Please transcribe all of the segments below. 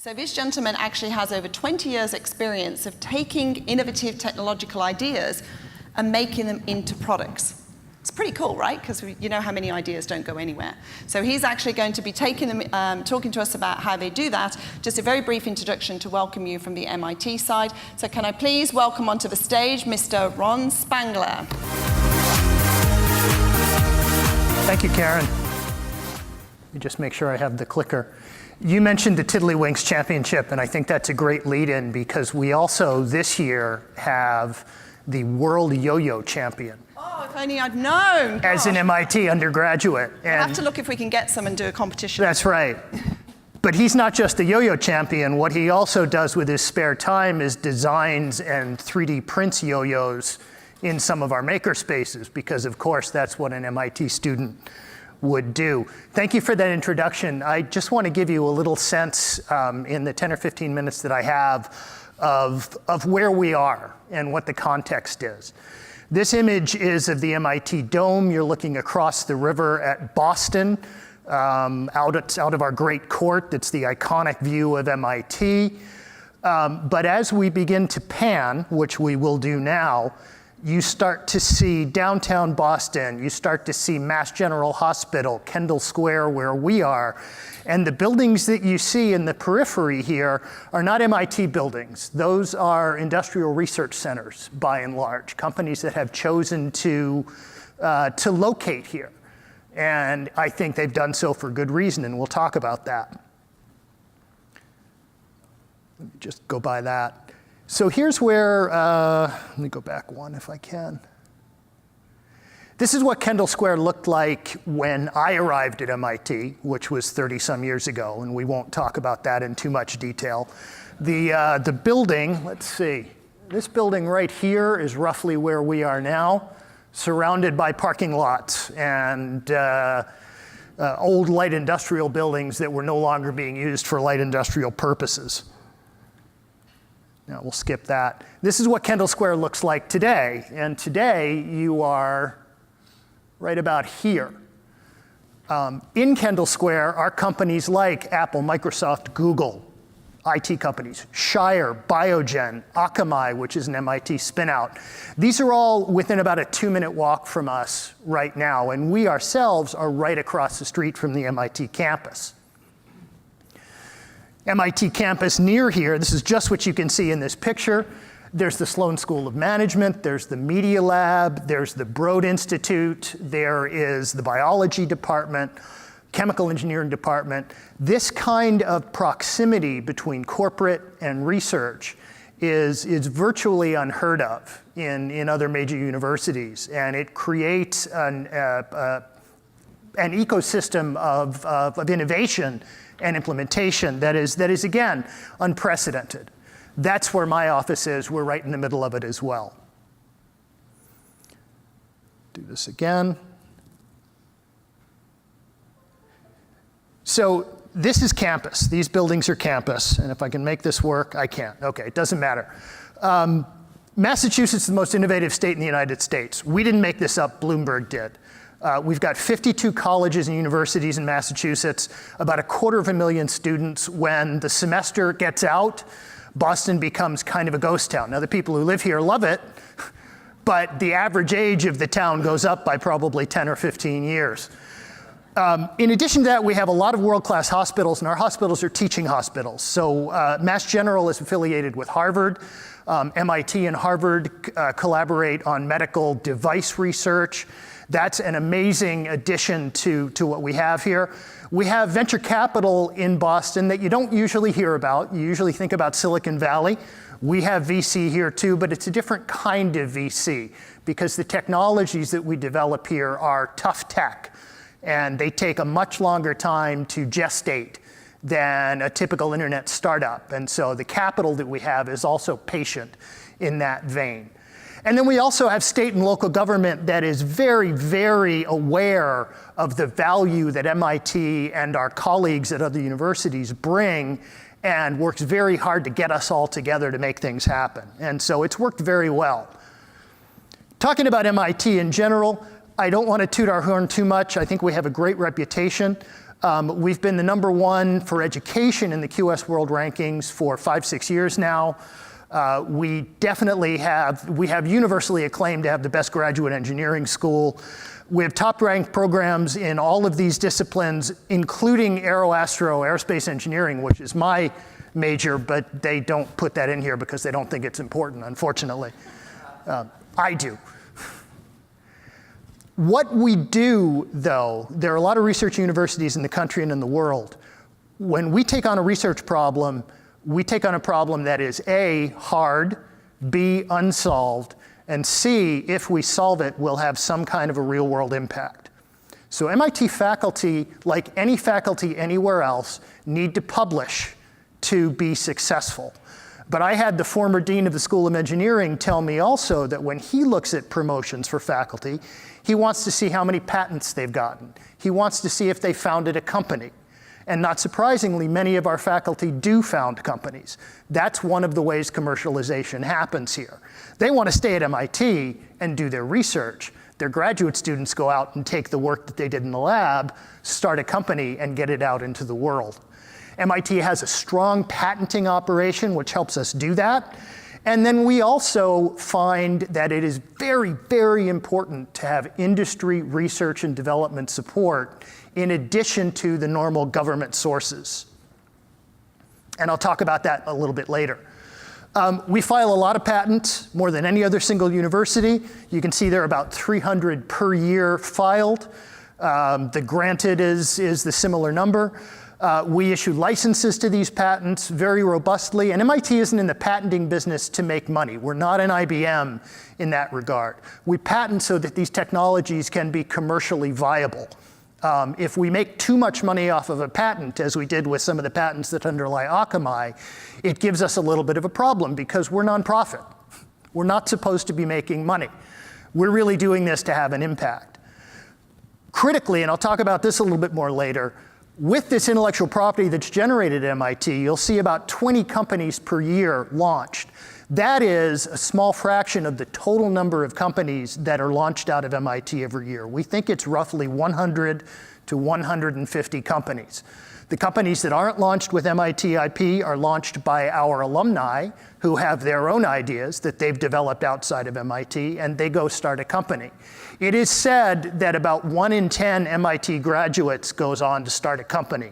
So this gentleman actually has over 20 years experience of taking innovative technological ideas and making them into products. It's pretty cool, right? Because you know how many ideas don't go anywhere. So he's actually going to be taking them, talking to us about how they do that. Just a very brief introduction to welcome you from the MIT side. So can I please welcome onto the stage Mr. Ron Spangler. Thank you, Karen. Let me just make sure I have the clicker. You mentioned the Tiddlywinks Championship, and I think that's a great lead-in because we also this year have the World Yo-Yo Champion. Oh, if only I'd known. Gosh. As an MIT undergraduate. We'll have to look if we can get some and do a competition. That's right. But he's not just a yo-yo champion. What he also does with his spare time is designs and 3D prints yo-yos in some of our maker spaces, because of course that's what an MIT student would do. Thank you for that introduction. I just want to give you a little sense in the 10 or 15 minutes that I have of where we are and what the context is. This image is of the MIT Dome. You're looking across the river at Boston, out of our great court. That's the iconic view of MIT. But as we begin to pan, which we will do now, you start to see downtown Boston, you start to see Mass General Hospital, Kendall Square, where we are. And the buildings that you see in the periphery here are not MIT buildings. Those are industrial research centers, by and large, companies that have chosen to locate here. And I think they've done so for good reason, and we'll talk about that. Let me just go by that. So here's where, let me go back one if I can. This is what Kendall Square looked like when I arrived at MIT, which was 30-some years ago, and we won't talk about that in too much detail. The building, let's see, this building right here is roughly where we are now, surrounded by parking lots and old light industrial buildings that were no longer being used for light industrial purposes. Now we'll skip that. This is what Kendall Square looks like today. And today you are right about here. In Kendall Square are companies like Apple, Microsoft, Google, IT companies, Shire, Biogen, Akamai, which is an MIT spinout. These are all within about a 2-minute walk from us right now. And we ourselves are right across the street from the MIT campus. MIT campus near here, this is just what you can see in this picture. There's the Sloan School of Management, there's the Media Lab, there's the Broad Institute, there is the Biology Department, Chemical Engineering Department. This kind of proximity between corporate and research is virtually unheard of in other major universities, and it creates an ecosystem of innovation and implementation that is again, unprecedented. That's where my office is. We're right in the middle of it as well. Do this again. So this is campus. These buildings are campus. And if I can make this work, I can't. Okay, it doesn't matter. Massachusetts is the most innovative state in the United States. We didn't make this up, Bloomberg did. We've got 52 colleges and universities in Massachusetts, about 250,000 students. When the semester gets out, Boston becomes kind of a ghost town. Now, the people who live here love it, but the average age of the town goes up by probably 10 or 15 years. In addition to that, we have a lot of world-class hospitals, and our hospitals are teaching hospitals. So Mass General is affiliated with Harvard. MIT and Harvard collaborate on medical device research. That's an amazing addition to what we have here. We have venture capital in Boston that you don't usually hear about. You usually think about Silicon Valley. We have VC here too, but it's a different kind of VC because the technologies that we develop here are tough tech, and they take a much longer time to gestate than a typical internet startup. And so the capital that we have is also patient in that vein. And then we also have state and local government that is very, very aware of the value that MIT and our colleagues at other universities bring and works very hard to get us all together to make things happen. And so it's worked very well. Talking about MIT in general, I don't want to toot our horn too much. I think we have a great reputation. We've been the #1 for education in the QS World Rankings for 5-6 years now. We definitely have universally acclaimed to have the best graduate engineering school. We have top-ranked programs in all of these disciplines, including aerospace engineering, which is my major, but they don't put that in here because they don't think it's important, unfortunately. I do. What we do, though, there are a lot of research universities in the country and in the world. When we take on a research problem, we take on a problem that is A, hard, B, unsolved, and C, if we solve it, will have some kind of a real-world impact. So MIT faculty, like any faculty anywhere else, need to publish to be successful. But I had the former dean of the School of Engineering tell me also that when he looks at promotions for faculty, he wants to see how many patents they've gotten. He wants to see if they founded a company. And not surprisingly, many of our faculty do found companies. That's one of the ways commercialization happens here. They want to stay at MIT and do their research. Their graduate students go out and take the work that they did in the lab, start a company, and get it out into the world. MIT has a strong patenting operation, which helps us do that. And then we also find that it is very, very important to have industry research and development support in addition to the normal government sources. And I'll talk about that a little bit later. We file a lot of patents, more than any other single university. You can see there are about 300 per year filed. The granted is the similar number. We issue licenses to these patents very robustly, and MIT isn't in the patenting business to make money. We're not an IBM in that regard. We patent so that these technologies can be commercially viable. If we make too much money off of a patent, as we did with some of the patents that underlie Akamai, it gives us a little bit of a problem because we're nonprofit. We're not supposed to be making money. We're really doing this to have an impact. Critically, and I'll talk about this a little bit more later, with this intellectual property that's generated at MIT, you'll see about 20 companies per year launched. That is a small fraction of the total number of companies that are launched out of MIT every year. We think it's roughly 100 to 150 companies. The companies that aren't launched with MIT IP are launched by our alumni who have their own ideas that they've developed outside of MIT, and they go start a company. It is said that about 1 in 10 MIT graduates goes on to start a company,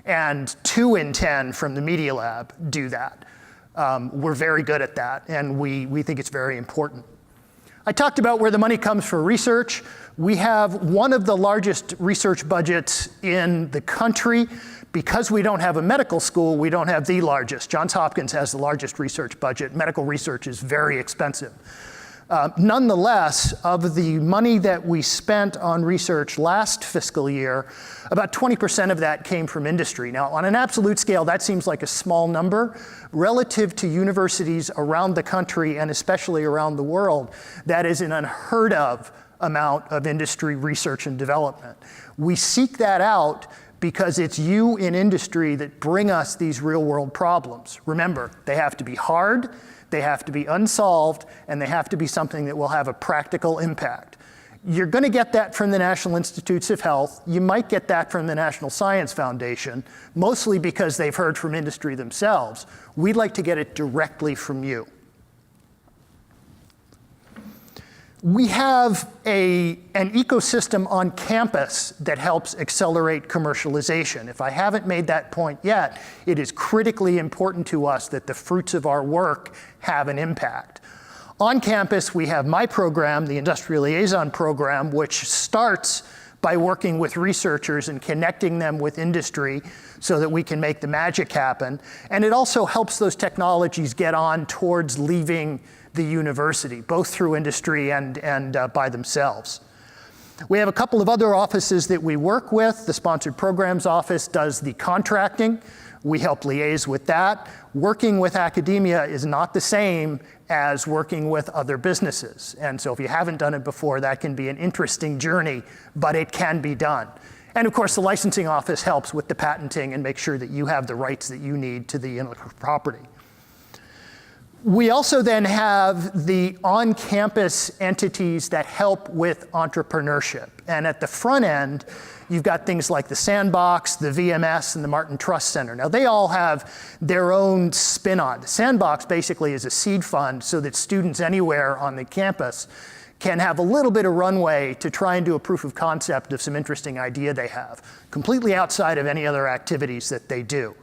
and 2 in 10 from the Media Lab do that. We're very good at that, and we think it's very important. I talked about where the money comes for research. We have one of the largest research budgets in the country. Because we don't have a medical school, we don't have the largest. Johns Hopkins has the largest research budget. Medical research is very expensive. Nonetheless, of the money that we spent on research last fiscal year, about 20% of that came from industry. Now, on an absolute scale, that seems like a small number. Relative to universities around the country, and especially around the world, that is an unheard of amount of industry research and development. We seek that out because it's you in industry that bring us these real-world problems. Remember, they have to be hard, they have to be unsolved, and they have to be something that will have a practical impact. You're going to get that from the National Institutes of Health. You might get that from the National Science Foundation, mostly because they've heard from industry themselves. We'd like to get it directly from you. We have an ecosystem on campus that helps accelerate commercialization. If I haven't made that point yet, it is critically important to us that the fruits of our work have an impact. On campus, we have my program, the Industrial Liaison Program, which starts by working with researchers and connecting them with industry so that we can make the magic happen. And it also helps those technologies get on towards leaving the university, both through industry and by themselves. We have a couple of other offices that we work with. The Sponsored Programs Office does the contracting. We help liaise with that. Working with academia is not the same as working with other businesses. And so if you haven't done it before, that can be an interesting journey, but it can be done. And of course, the licensing office helps with the patenting and make sure that you have the rights that you need to the intellectual property. We also then have the on-campus entities that help with entrepreneurship. And at the front end, you've got things like the Sandbox, the VMS, and the Martin Trust Center. Now, they all have their own spin-on. The Sandbox basically is a seed fund so that students anywhere on the campus can have a little bit of runway to try and do a proof of concept of some interesting idea they have, completely outside of any other activities that they do.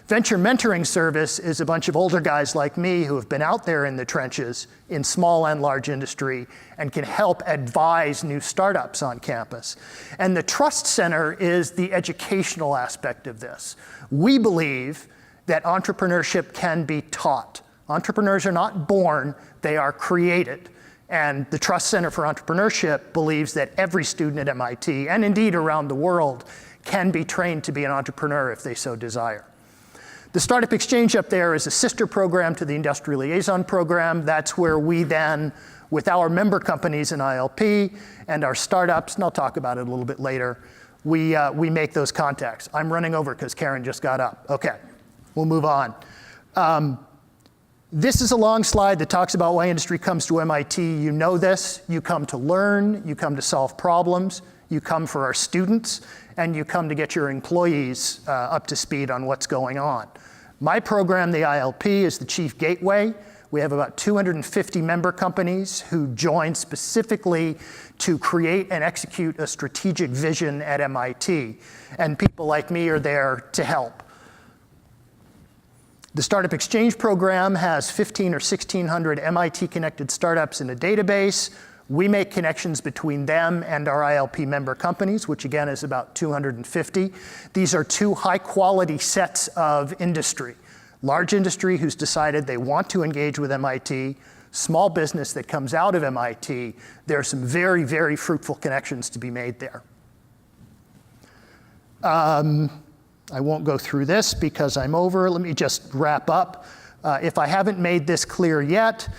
Venture Mentoring Service is a bunch of older guys like me who have been out there in the trenches in small and large industry and can help advise new startups on campus. And the Trust Center is the educational aspect of this. We believe that entrepreneurship can be taught. Entrepreneurs are not born, they are created. And the Trust Center for Entrepreneurship believes that every student at MIT, and indeed around the world, can be trained to be an entrepreneur if they so desire. The Startup Exchange up there is a sister program to the Industrial Liaison Program. That's where we then, with our member companies in ILP and our startups, and I'll talk about it a little bit later, we make those contacts. I'm running over because Karen just got up. Okay, we'll move on. This is a long slide that talks about why industry comes to MIT. You know this. You come to learn. You come to solve problems. You come for our students. And you come to get your employees up to speed on what's going on. My program, the ILP, is the chief gateway. We have about 250 member companies who join specifically to create and execute a strategic vision at MIT. And people like me are there to help. The Startup Exchange program has 1,500 or 1,600 MIT-connected startups in a database. We make connections between them and our ILP member companies, which again is about 250. These are two high-quality sets of industry. Large industry who's decided they want to engage with MIT, small business that comes out of MIT. There are some very, very fruitful connections to be made there. I won't go through this because I'm over. Let me just wrap up. If I haven't made this clear yet,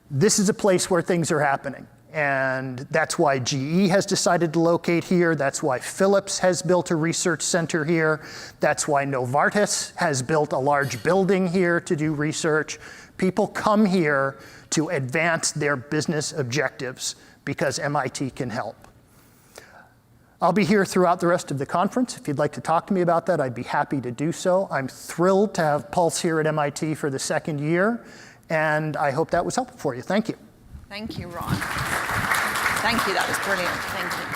this is a place where things are happening. And that's why GE has decided to locate here. That's why Philips has built a research center here. That's why Novartis has built a large building here to do research. People come here to advance their business objectives because MIT can help. I'll be here throughout the rest of the conference. If you'd like to talk to me about that, I'd be happy to do so. I'm thrilled to have Pulse here at MIT for the second year, and I hope that was helpful for you. Thank you. Thank you, Ron. Thank you, that was brilliant. Thank you.